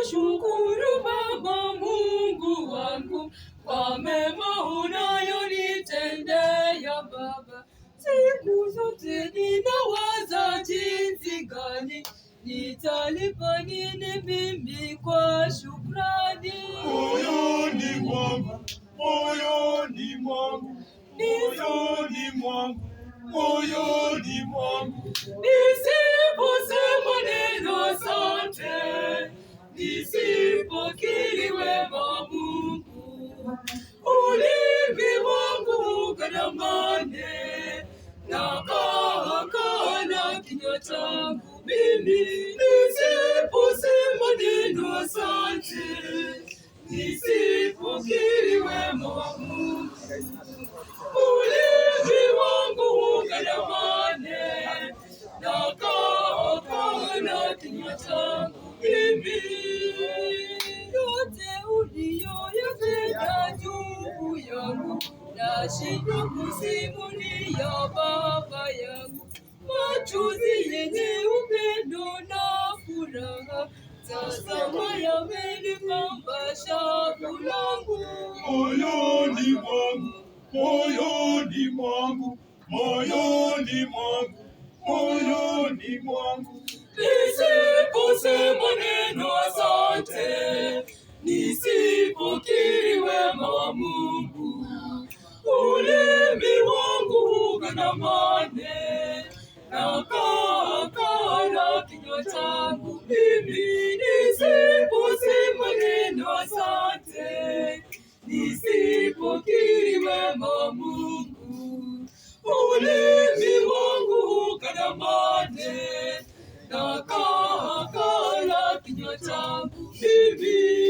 Ninakushukuru Baba Mungu wangu kwa mema unayonitendea Baba. Siku zote ninawaza jinsi gani nitalipa nini mimi kwa shukrani. Moyoni mwangu, moyoni mwangu, moyoni mwangu, moyoni mwangu, nisiposema neno asante, nisipokiri wema wa Mungu, ulimi wangu ukandamane na kaa na kinywa changu mimi, nisiposema neno asante, nisipokiri wema wa Mungu, ulimi wangu ukandamane na kaa na kinywa changu mimi. Yote uliyoyatenda juu yangu nashindwa kusimulia Baba yangu, machozi yenye upendo na furaha tazama yamenipamba shavu langu. moyoni mwangu, moyoni mwangu, moyoni mwangu, moyoni mwangu, Nisiposema neno asante, nisipokiri wema wa Mungu, ulimi wangu ukandamane na kaa na kinywa changu mimi, nisiposema neno asante, nisipokiri wema wa Mungu, ulimi wangu ukandamane na kaa na kinywa changu mimi.